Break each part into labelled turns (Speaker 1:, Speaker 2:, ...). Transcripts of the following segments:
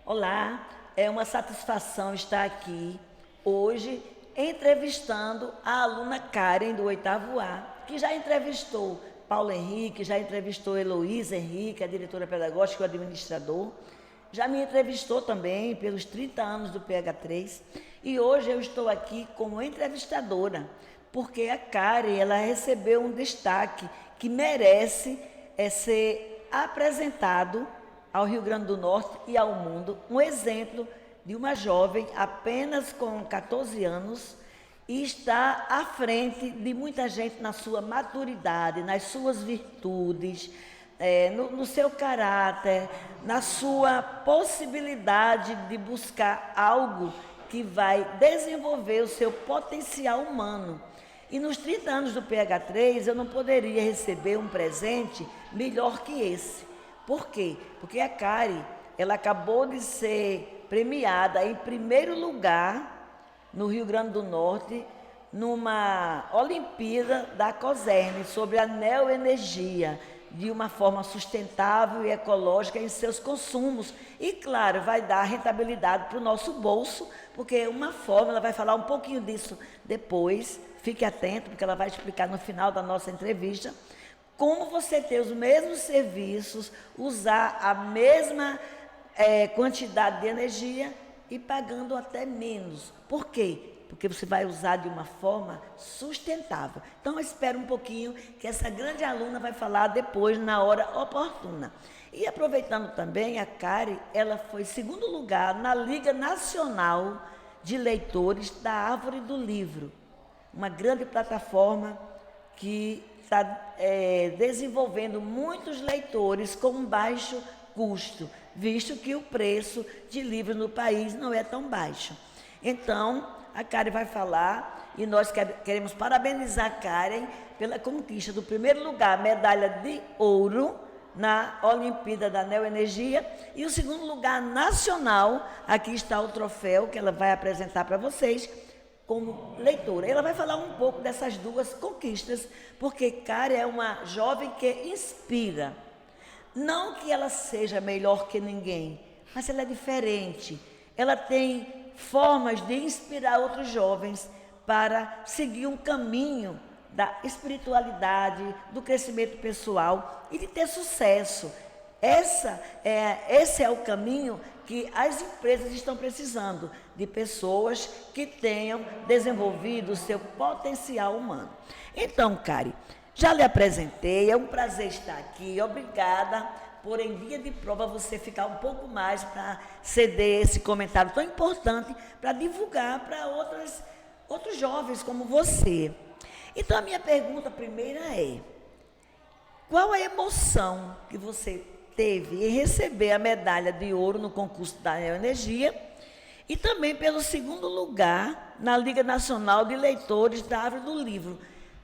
Speaker 1: Olá, é uma satisfação estar aqui hoje entrevistando a aluna Karen do 8º A, que já entrevistou Paulo Henrique, já entrevistou Heloísa Henrique, a diretora pedagógica e o administrador, já me entrevistou também pelos 30 anos do PH3 e hoje eu estou aqui como entrevistadora, porque a Karen ela recebeu um destaque que merece ser apresentado ao Rio Grande do Norte e ao mundo, um exemplo de uma jovem apenas com 14 anos e está à frente de muita gente na sua maturidade, nas suas virtudes, no seu caráter, na sua possibilidade de buscar algo que vai desenvolver o seu potencial humano. E nos 30 anos do PH3 eu não poderia receber um presente melhor que esse. Por quê? Porque a Karen, ela acabou de ser premiada em primeiro lugar no Rio Grande do Norte, numa Olimpíada da COSERN sobre a neoenergia, de uma forma sustentável e ecológica em seus consumos. E, claro, vai dar rentabilidade para o nosso bolso, porque é uma forma, ela vai falar um pouquinho disso depois, fique atento, porque ela vai explicar no final da nossa entrevista, como você ter os mesmos serviços, usar a mesma quantidade de energia e pagando até menos. Por quê? Porque você vai usar de uma forma sustentável. Então, espera um pouquinho que essa grande aluna vai falar depois, na hora oportuna. E aproveitando também, a Karen, ela foi segundo lugar na Liga Nacional de Leitores da Árvore do Livro, uma grande plataforma que está desenvolvendo muitos leitores com um baixo custo, visto que o preço de livros no país não é tão baixo. Então, a Karen vai falar e nós queremos parabenizar a Karen pela conquista do primeiro lugar, medalha de ouro na Olimpíada da Neoenergia e o segundo lugar nacional, aqui está o troféu que ela vai apresentar para vocês, como leitora. Ela vai falar um pouco dessas duas conquistas, porque Karen é uma jovem que inspira. Não que ela seja melhor que ninguém, mas ela é diferente. Ela tem formas de inspirar outros jovens para seguir um caminho da espiritualidade, do crescimento pessoal e de ter sucesso. Esse é o caminho que as empresas estão precisando, de pessoas que tenham desenvolvido o seu potencial humano. Então, Karen, já lhe apresentei, é um prazer estar aqui, obrigada por, em dia de prova, você ficar um pouco mais para ceder esse comentário tão importante para divulgar para outros jovens como você. Então, a minha pergunta primeira é: qual a emoção que você teve em receber a medalha de ouro no concurso da Neoenergia e também pelo segundo lugar na Liga Nacional de Leitores da Árvore do Livro?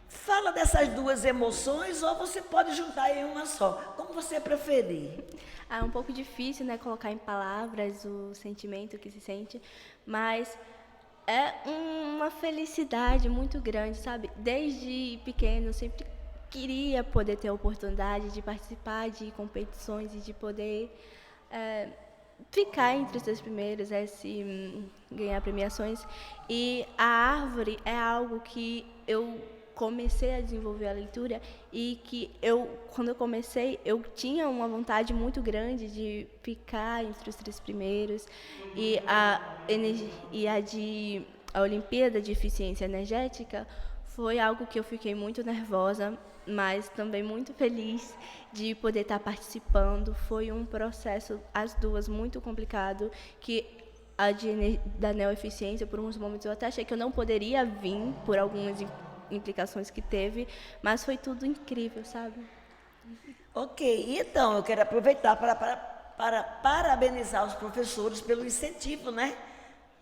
Speaker 1: Fala dessas duas emoções ou você pode juntar em uma só, como você preferir.
Speaker 2: É um pouco difícil, né, colocar em palavras o sentimento que se sente, mas é uma felicidade muito grande, sabe? Desde pequeno eu sempre queria poder ter a oportunidade de participar de competições e de poder ficar entre os 3 primeiros, ganhar premiações. E a árvore é algo que eu comecei a desenvolver a leitura e que quando eu comecei, eu tinha uma vontade muito grande de ficar entre os 3 primeiros. E a Olimpíada de Eficiência Energética foi algo que eu fiquei muito nervosa, mas também muito feliz de poder estar participando. Foi um processo, as duas, muito complicado, que da neoeficiência, por uns momentos eu até achei que eu não poderia vir, por algumas implicações que teve, mas foi tudo incrível, sabe?
Speaker 1: Ok, então eu quero aproveitar para parabenizar os professores pelo incentivo, né?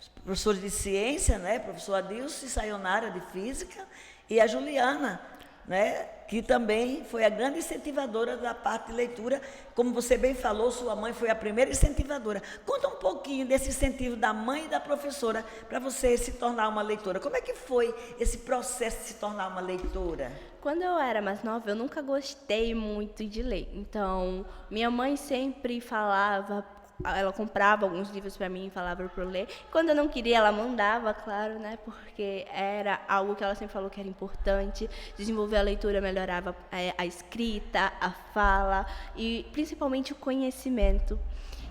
Speaker 1: Os professores de ciência, né? Professor Adilson Sayonara, de física, e a Juliana, né, que também foi a grande incentivadora da parte de leitura. Como você bem falou, sua mãe foi a primeira incentivadora. Conta um pouquinho desse incentivo da mãe e da professora para você se tornar uma leitora. Como é que foi esse processo de se tornar uma leitora?
Speaker 2: Quando eu era mais nova, eu nunca gostei muito de ler. Então, minha mãe sempre falava, ela comprava alguns livros para mim e falava para eu ler. Quando eu não queria, ela mandava, claro, né? Porque era algo que ela sempre falou que era importante. Desenvolver a leitura melhorava a escrita, a fala e principalmente o conhecimento,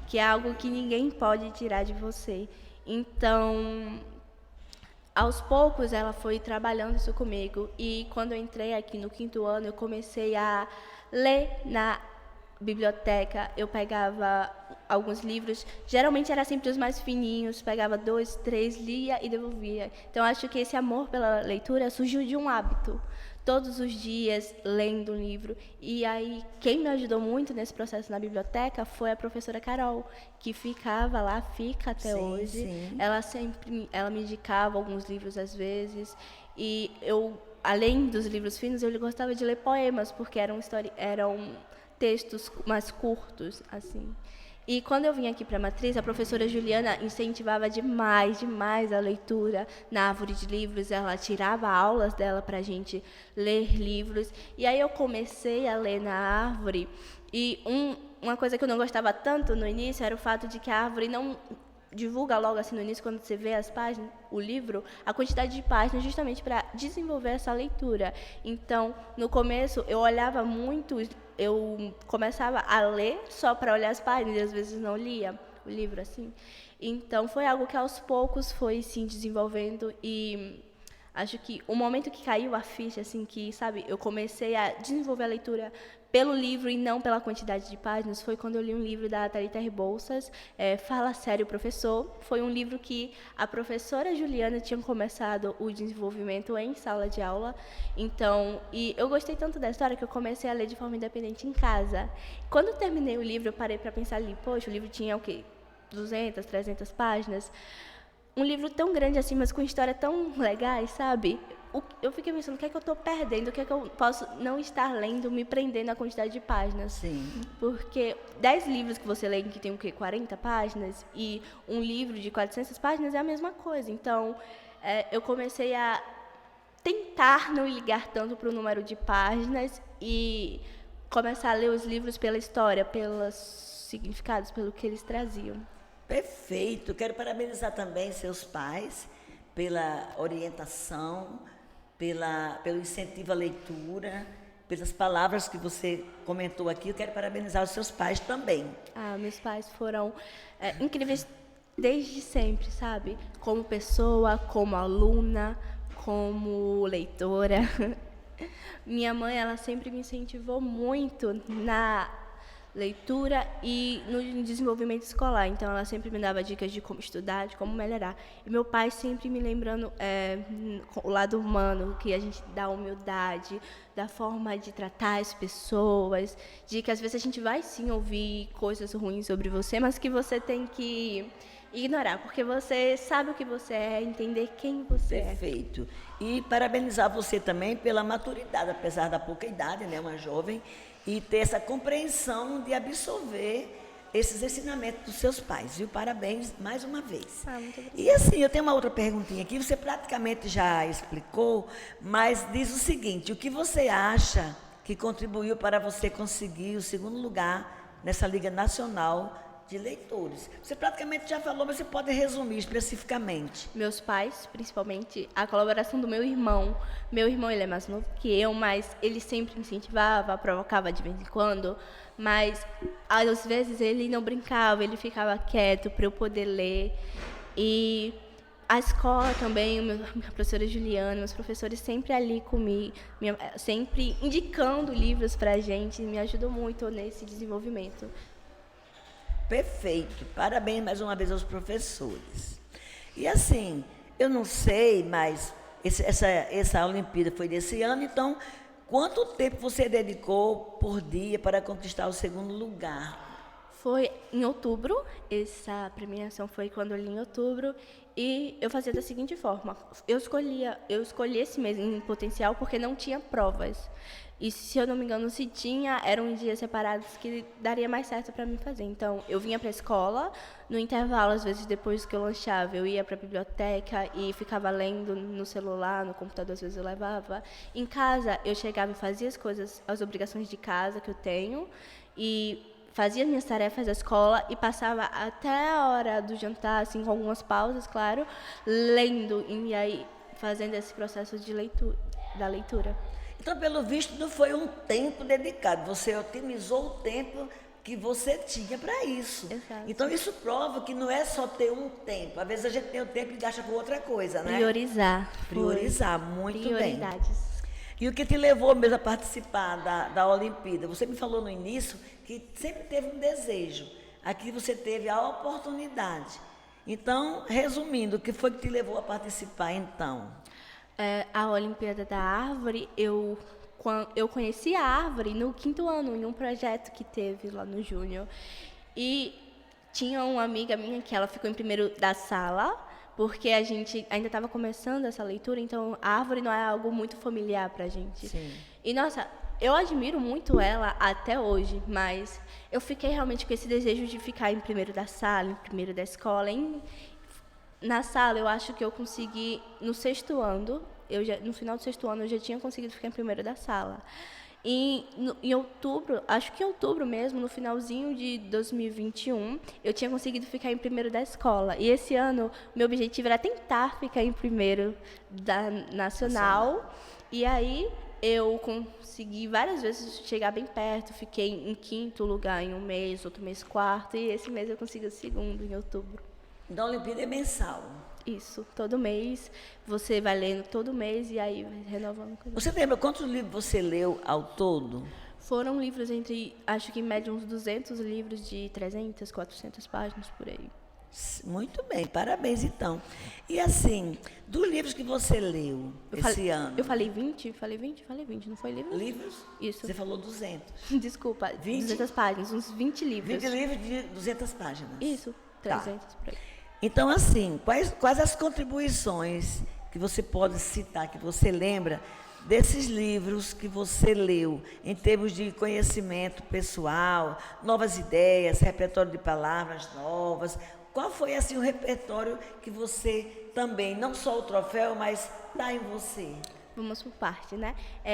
Speaker 2: que é algo que ninguém pode tirar de você. Então, aos poucos, ela foi trabalhando isso comigo e quando eu entrei aqui no 5º ano, eu comecei a ler na biblioteca. Eu pegava alguns livros, geralmente era sempre os mais fininhos, pegava 2, 3, lia e devolvia. Então, acho que esse amor pela leitura surgiu de um hábito. Todos os dias lendo um livro. E aí, quem me ajudou muito nesse processo na biblioteca foi a professora Carol, que ficava lá, fica até hoje.
Speaker 1: Sim.
Speaker 2: Ela me indicava alguns livros às vezes. E eu, além dos livros finos, eu gostava de ler poemas, porque eram textos mais curtos, assim. E quando eu vim aqui para a Matriz, a professora Juliana incentivava demais, demais a leitura na árvore de livros. Ela tirava aulas dela para a gente ler livros. E aí eu comecei a ler na árvore. E uma coisa que eu não gostava tanto no início era o fato de que a árvore não divulga logo assim no início, quando você vê as páginas, o livro, a quantidade de páginas, justamente para desenvolver essa leitura. Então, no começo, eu olhava muito, eu começava a ler só para olhar as páginas e às vezes não lia o livro assim. Então, foi algo que aos poucos foi se desenvolvendo e acho que o momento que caiu a ficha, assim, que, sabe, eu comecei a desenvolver a leitura pelo livro e não pela quantidade de páginas, foi quando eu li um livro da Thalita Rebouças, Fala Sério, Professor. Foi um livro que a professora Juliana tinha começado o desenvolvimento em sala de aula. Então, e eu gostei tanto da história que eu comecei a ler de forma independente em casa. Quando eu terminei o livro, eu parei para pensar ali, poxa, o livro tinha o quê? 200, 300 páginas. Um livro tão grande assim, mas com história tão legais, sabe? Eu fiquei pensando, o que é que eu estou perdendo? O que é que eu posso não estar lendo, me prendendo à quantidade de páginas?
Speaker 1: Sim.
Speaker 2: Porque 10 livros que você lê que tem o quê? 40 páginas? E um livro de 400 páginas é a mesma coisa. Então, eu comecei a tentar não ligar tanto para o número de páginas e começar a ler os livros pela história, pelos significados, pelo que eles traziam.
Speaker 1: Perfeito. Quero parabenizar também seus pais pela orientação, pelo incentivo à leitura, pelas palavras que você comentou aqui. Eu quero parabenizar os seus pais também.
Speaker 2: Meus pais foram incríveis desde sempre, sabe? Como pessoa, como aluna, como leitora. Minha mãe, ela sempre me incentivou muito na leitura e no desenvolvimento escolar. Então, ela sempre me dava dicas de como estudar, de como melhorar. E meu pai sempre me lembrando o lado humano, que a gente dá humildade, da forma de tratar as pessoas, de que às vezes a gente vai sim ouvir coisas ruins sobre você, mas que você tem que ignorar, porque você sabe o que você é, entender quem você é.
Speaker 1: Perfeito. E parabenizar você também pela maturidade, apesar da pouca idade, né, uma jovem, e ter essa compreensão de absorver esses ensinamentos dos seus pais, viu? Parabéns mais uma vez.
Speaker 2: Muito obrigada.
Speaker 1: E assim, eu tenho uma outra perguntinha aqui, você praticamente já explicou, mas diz o seguinte, o que você acha que contribuiu para você conseguir o 2º lugar nessa Liga Nacional de Leitores? Você praticamente já falou, mas você pode resumir especificamente.
Speaker 2: Meus pais, principalmente, a colaboração do meu irmão. Meu irmão, ele é mais novo que eu, mas ele sempre me incentivava, provocava de vez em quando, mas às vezes ele não brincava, ele ficava quieto para eu poder ler. E a escola também, minha professora Juliana, meus professores sempre ali comigo, sempre indicando livros para a gente, me ajudou muito nesse desenvolvimento.
Speaker 1: Perfeito. Parabéns mais uma vez aos professores. E assim, eu não sei, mas essa Olimpíada foi desse ano, então, quanto tempo você dedicou por dia para conquistar o 2º lugar?
Speaker 2: Foi em outubro, essa premiação foi quando eu li em outubro, E eu fazia da seguinte forma: eu escolhi esse mês em potencial porque não tinha provas. E se eu não me engano, se tinha, eram dias separados que daria mais certo para mim fazer. Então, eu vinha para a escola, no intervalo, às vezes depois que eu lanchava, eu ia para a biblioteca e ficava lendo no celular, no computador, às vezes eu levava. Em casa, eu chegava e fazia as coisas, as obrigações de casa que eu tenho, e fazia minhas tarefas da escola e passava até a hora do jantar, assim, com algumas pausas, claro, lendo e aí fazendo esse processo de leitura, da leitura.
Speaker 1: Então, pelo visto, não foi um tempo dedicado, você otimizou o tempo que você tinha para isso.
Speaker 2: Exato.
Speaker 1: Então, isso prova que não é só ter um tempo. Às vezes a gente tem o tempo e gasta com outra coisa, né?
Speaker 2: Priorizar.
Speaker 1: Priorizar, muito bem.
Speaker 2: Prioridades.
Speaker 1: E o que te levou mesmo a participar da Olimpíada? Você me falou no início que sempre teve um desejo. Aqui você teve a oportunidade. Então, resumindo, o que foi que te levou a participar, então?
Speaker 2: A Olimpíada da Árvore, eu conheci a árvore no 5º ano, em um projeto que teve lá no Júnior. E tinha uma amiga minha que ela ficou em primeiro da sala, porque a gente ainda estava começando essa leitura, então a árvore não é algo muito familiar para a gente.
Speaker 1: Sim.
Speaker 2: E, nossa, eu admiro muito ela até hoje, mas eu fiquei realmente com esse desejo de ficar em primeiro da sala, em primeiro da escola. Na sala, eu acho que eu consegui, no 6º ano, no final do 6º ano, eu já tinha conseguido ficar em primeiro da sala. E em outubro, acho que em outubro mesmo, no finalzinho de 2021, eu tinha conseguido ficar em primeiro da escola. E esse ano, meu objetivo era tentar ficar em primeiro da nacional. E aí, eu consegui várias vezes chegar bem perto. Fiquei em 5º lugar em um mês, outro mês 4º. E esse mês eu consegui o 2º, em outubro.
Speaker 1: Então, a Olimpíada é mensal.
Speaker 2: Isso, todo mês, você vai lendo todo mês e aí vai renovando.
Speaker 1: Você lembra quantos livros você leu ao todo?
Speaker 2: Foram livros acho que em média uns 200 livros de 300, 400 páginas por aí.
Speaker 1: Muito bem, parabéns então. E assim, dos livros que você leu esse ano?
Speaker 2: Eu falei 20, não foi livro?
Speaker 1: Livros?
Speaker 2: Isso.
Speaker 1: Você falou 200.
Speaker 2: Desculpa,
Speaker 1: 20?
Speaker 2: 200 páginas, uns 20 livros.
Speaker 1: 20 livros de 200 páginas.
Speaker 2: Isso, 300 por aí.
Speaker 1: Então, assim, quais as contribuições que você pode citar, que você lembra, desses livros que você leu, em termos de conhecimento pessoal, novas ideias, repertório de palavras novas? Qual foi, assim, o repertório que você também, não só o troféu, mas está em você?
Speaker 2: Vamos por parte, né?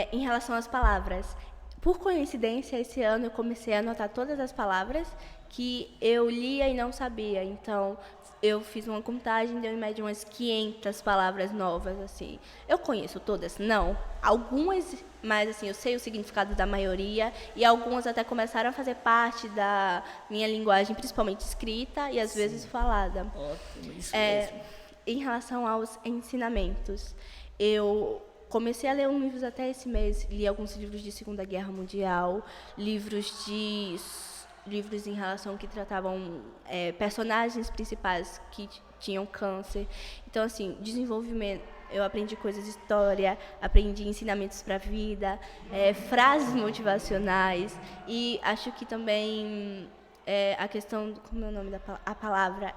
Speaker 2: Em relação às palavras, por coincidência, esse ano eu comecei a anotar todas as palavras que eu lia e não sabia. Então, eu fiz uma contagem, deu em média umas 500 palavras novas, assim. Eu conheço todas? Não. Algumas, mas assim, eu sei o significado da maioria, e algumas até começaram a fazer parte da minha linguagem, principalmente escrita e às vezes falada.
Speaker 1: Ótimo, isso mesmo.
Speaker 2: Em relação aos ensinamentos, eu comecei a ler uns livros até esse mês, li alguns livros de Segunda Guerra Mundial, livros em relação que tratavam personagens principais que tinham câncer. Então, assim, desenvolvimento, eu aprendi coisas de história, aprendi ensinamentos para a vida, frases motivacionais, e acho que também a questão, como é o nome a palavra,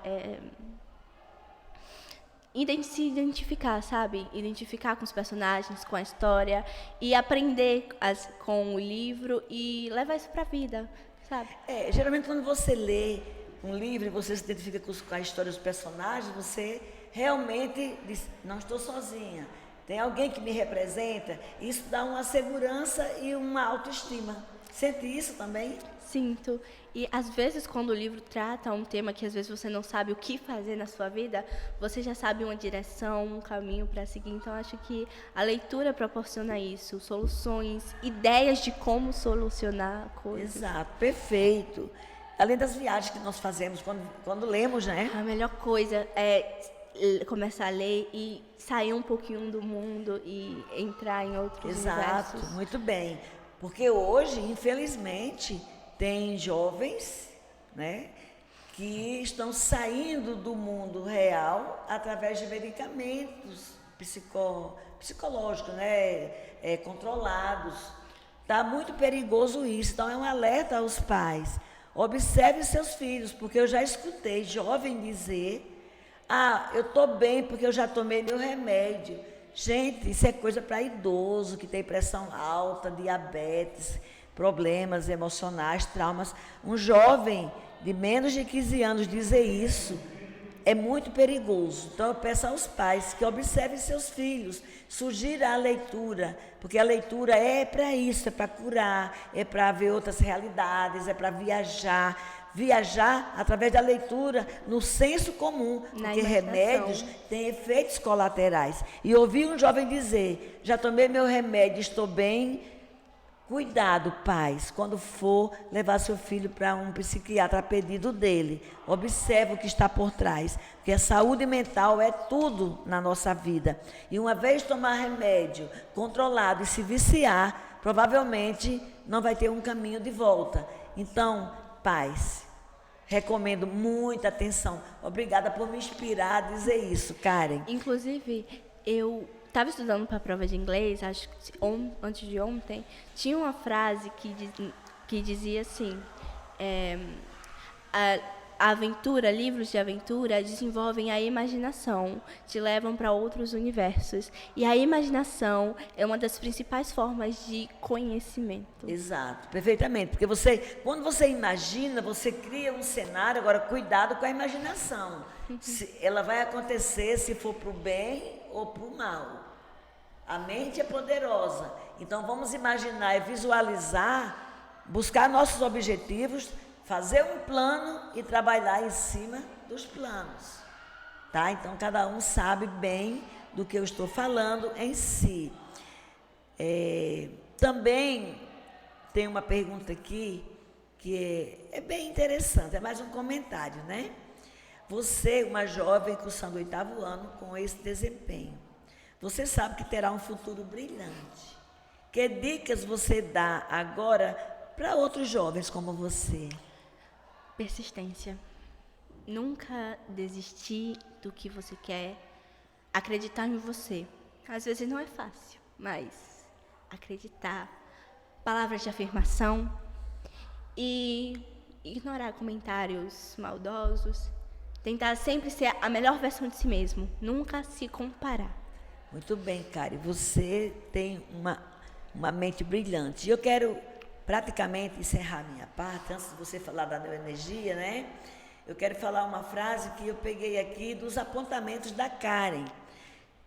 Speaker 2: se identificar, sabe? Identificar com os personagens, com a história, e aprender com o livro e levar isso para a vida. Sabe?
Speaker 1: Geralmente quando você lê um livro e você se identifica com a história dos personagens, você realmente diz, não estou sozinha, tem alguém que me representa. Isso dá uma segurança e uma autoestima. Sente isso também?
Speaker 2: Sinto. E às vezes quando o livro trata um tema que às vezes você não sabe o que fazer na sua vida, você já sabe uma direção, um caminho para seguir. Então acho que a leitura proporciona isso, soluções, ideias de como solucionar coisas.
Speaker 1: Exato, perfeito. Além das viagens que nós fazemos quando lemos, né?
Speaker 2: A melhor coisa é começar a ler e sair um pouquinho do mundo e entrar em outros universos.
Speaker 1: Exato, muito bem. Porque hoje, infelizmente, tem jovens, né, que estão saindo do mundo real através de medicamentos psicológicos, né, controlados. Está muito perigoso isso. Então, é um alerta aos pais. Observe seus filhos, porque eu já escutei jovem dizer, Ah, eu estou bem porque eu já tomei meu remédio. Gente, isso é coisa para idoso que tem pressão alta, diabetes, problemas emocionais, traumas. Um jovem de menos de 15 anos dizer isso é muito perigoso. Então eu peço aos pais que observem seus filhos, sugira a leitura, porque a leitura é para isso, é para curar, é para ver outras realidades, é para viajar através da leitura no senso comum, porque remédios têm efeitos colaterais. E ouvi um jovem dizer, já tomei meu remédio, estou bem. Cuidado, pais, quando for levar seu filho para um psiquiatra a pedido dele, observe o que está por trás, porque a saúde mental é tudo na nossa vida. E uma vez tomar remédio controlado e se viciar, provavelmente não vai ter um caminho de volta. Então, pais, recomendo muita atenção. Obrigada por me inspirar a dizer isso, Karen.
Speaker 2: Inclusive, eu estava estudando para a prova de inglês, acho que antes de ontem, tinha uma frase que dizia assim, a aventura, livros de aventura desenvolvem a imaginação, te levam para outros universos. E a imaginação é uma das principais formas de conhecimento.
Speaker 1: Exato, perfeitamente. Porque quando você imagina, você cria um cenário, agora cuidado com a imaginação. Ela vai acontecer se for para o bem ou para o mal. A mente é poderosa. Então vamos imaginar e visualizar, buscar nossos objetivos, fazer um plano e trabalhar em cima dos planos. Tá? Então cada um sabe bem do que eu estou falando em si. Também tem uma pergunta aqui que é bem interessante, é mais um comentário, né? Você, uma jovem cursando o 8º ano com esse desempenho, você sabe que terá um futuro brilhante. Que dicas você dá agora para outros jovens como você?
Speaker 2: Persistência. Nunca desistir do que você quer. Acreditar em você. Às vezes não é fácil, mas acreditar. Palavras de afirmação. E ignorar comentários maldosos. Tentar sempre ser a melhor versão de si mesmo. Nunca se comparar.
Speaker 1: Muito bem, Karen. Você tem uma mente brilhante. E eu quero praticamente encerrar minha parte, antes de você falar da neuroenergia, né? Eu quero falar uma frase que eu peguei aqui dos apontamentos da Karen,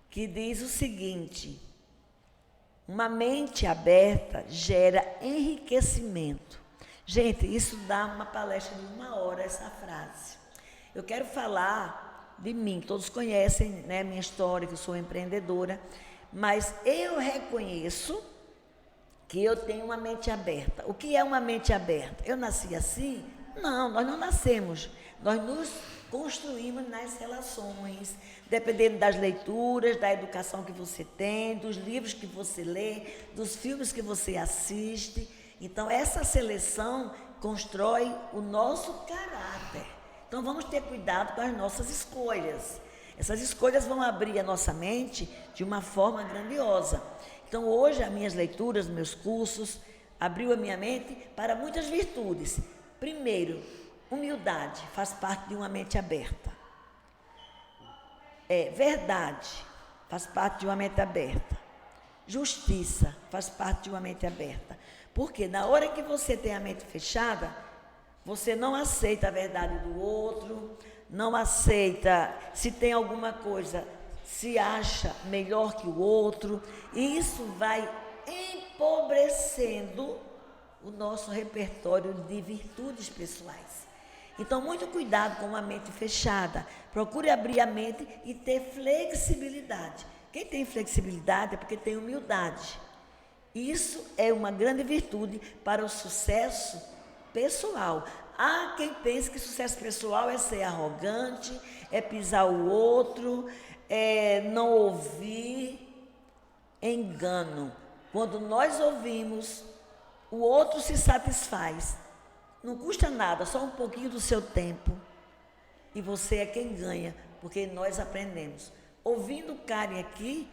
Speaker 1: que diz o seguinte: uma mente aberta gera enriquecimento. Gente, isso dá uma palestra de 1 hora, essa frase. Eu quero falar de mim, todos conhecem, né, minha história, que eu sou empreendedora, mas eu reconheço que eu tenho uma mente aberta. O que é uma mente aberta? Eu nasci assim? Não, nós não nascemos. Nós nos construímos nas relações, dependendo das leituras, da educação que você tem, dos livros que você lê, dos filmes que você assiste. Então, essa seleção constrói o nosso caráter. Então, vamos ter cuidado com as nossas escolhas. Essas escolhas vão abrir a nossa mente de uma forma grandiosa. Então, hoje, as minhas leituras, meus cursos, abriu a minha mente para muitas virtudes. Primeiro, humildade faz parte de uma mente aberta. Verdade faz parte de uma mente aberta. Justiça faz parte de uma mente aberta. Porque na hora que você tem a mente fechada, você não aceita a verdade do outro, não aceita, se tem alguma coisa, se acha melhor que o outro, e isso vai empobrecendo o nosso repertório de virtudes pessoais. Então, muito cuidado com a mente fechada. Procure abrir a mente e ter flexibilidade. Quem tem flexibilidade é porque tem humildade. Isso é uma grande virtude para o sucesso pessoal. Há quem pense que sucesso pessoal é ser arrogante, é pisar o outro, é não ouvir. Engano. Quando nós ouvimos, o outro se satisfaz. Não custa nada, só um pouquinho do seu tempo. E você é quem ganha, porque nós aprendemos. Ouvindo o Karen aqui,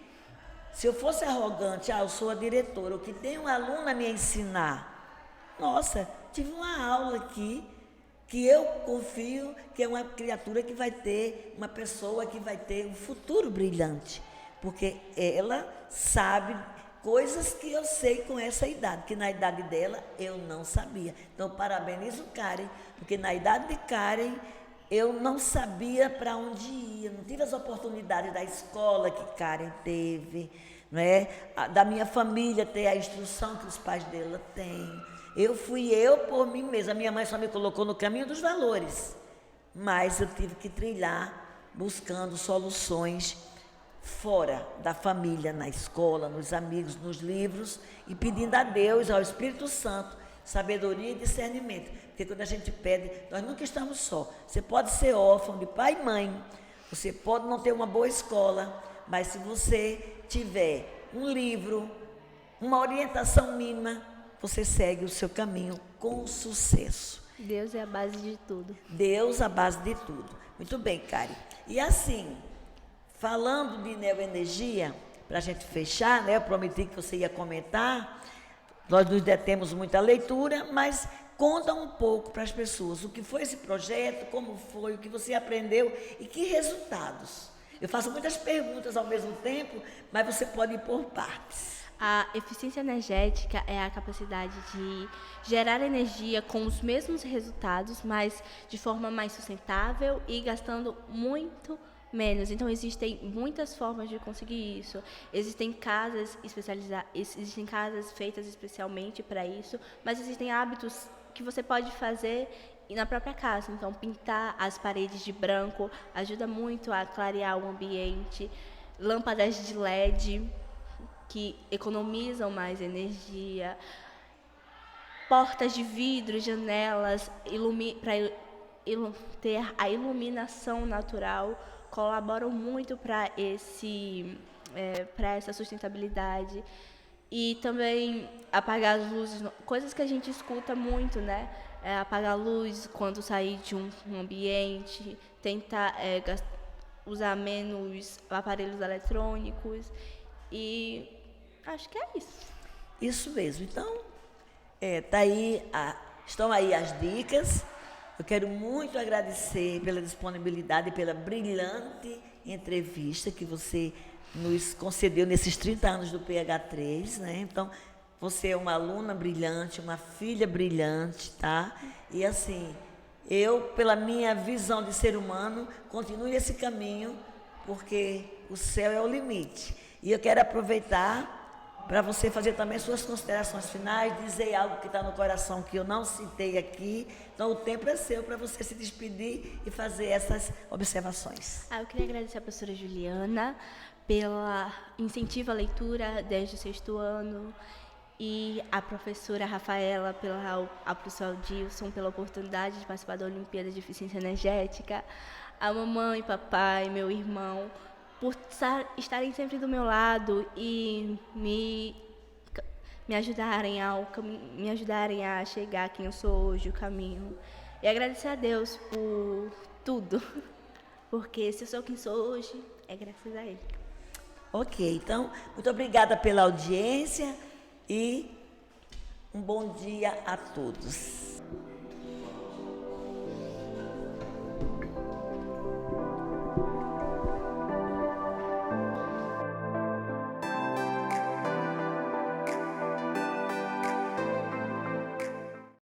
Speaker 1: se eu fosse arrogante, eu sou a diretora, o que tem um aluno a me ensinar. Nossa, tive uma aula aqui, que eu confio que é uma criatura que vai ter, uma pessoa que vai ter um futuro brilhante, porque ela sabe coisas que eu sei com essa idade, que na idade dela eu não sabia. Então, parabenizo Karen, porque na idade de Karen eu não sabia para onde ia, não tive as oportunidades da escola que Karen teve, não é? Da minha família ter a instrução que os pais dela têm. Fui eu por mim mesma. A minha mãe só me colocou no caminho dos valores, mas eu tive que trilhar buscando soluções fora da família, na escola, nos amigos, nos livros, e pedindo a Deus, ao Espírito Santo, sabedoria e discernimento. Porque quando a gente pede, nós nunca estamos só. Você pode ser órfão de pai e mãe, você pode não ter uma boa escola, mas se você tiver um livro, uma orientação mínima, você segue o seu caminho com sucesso.
Speaker 2: Deus é a base de tudo.
Speaker 1: Deus, a base de tudo. Muito bem, Karen. E assim, falando de neoenergia, para a gente fechar, né? Eu prometi que você ia comentar. Nós nos detemos muita leitura, mas conta um pouco para as pessoas o que foi esse projeto, como foi, o que você aprendeu e que resultados. Eu faço muitas perguntas ao mesmo tempo, mas você pode ir por partes.
Speaker 2: A eficiência energética é a capacidade de gerar energia com os mesmos resultados, mas de forma mais sustentável e gastando muito menos. Então, existem muitas formas de conseguir isso. Existem casas especializadas, existem casas feitas especialmente para isso, mas existem hábitos que você pode fazer na própria casa. Então, pintar as paredes de branco ajuda muito a clarear o ambiente. Lâmpadas de LED que economizam mais energia. Portas de vidro, janelas, para ter a iluminação natural, colaboram muito para essa sustentabilidade. E também apagar as luzes, coisas que a gente escuta muito, né? Apagar a luz quando sair de um ambiente, tentar usar menos aparelhos eletrônicos. E acho que é isso.
Speaker 1: Isso mesmo. Então, estão aí as dicas. Eu quero muito agradecer pela disponibilidade e pela brilhante entrevista que você nos concedeu nesses 30 anos do PH3, né? Então, você é uma aluna brilhante, uma filha brilhante, tá? E assim, eu, pela minha visão de ser humano, continuo esse caminho, porque o céu é o limite. E eu quero aproveitar para você fazer também suas considerações finais, dizer algo que está no coração que eu não citei aqui. Então, o tempo é seu para você se despedir e fazer essas observações.
Speaker 2: Eu queria agradecer a professora Juliana pela incentivo à leitura desde o 6º ano, e a professora Rafaela, a professora Dilson, pela oportunidade de participar da Olimpíada de Eficiência Energética, a mamãe, papai, meu irmão, por estarem sempre do meu lado e me ajudarem a chegar quem eu sou hoje, o caminho. E agradecer a Deus por tudo, porque se eu sou quem sou hoje, é graças a Ele.
Speaker 1: Ok, então, muito obrigada pela audiência e um bom dia a todos.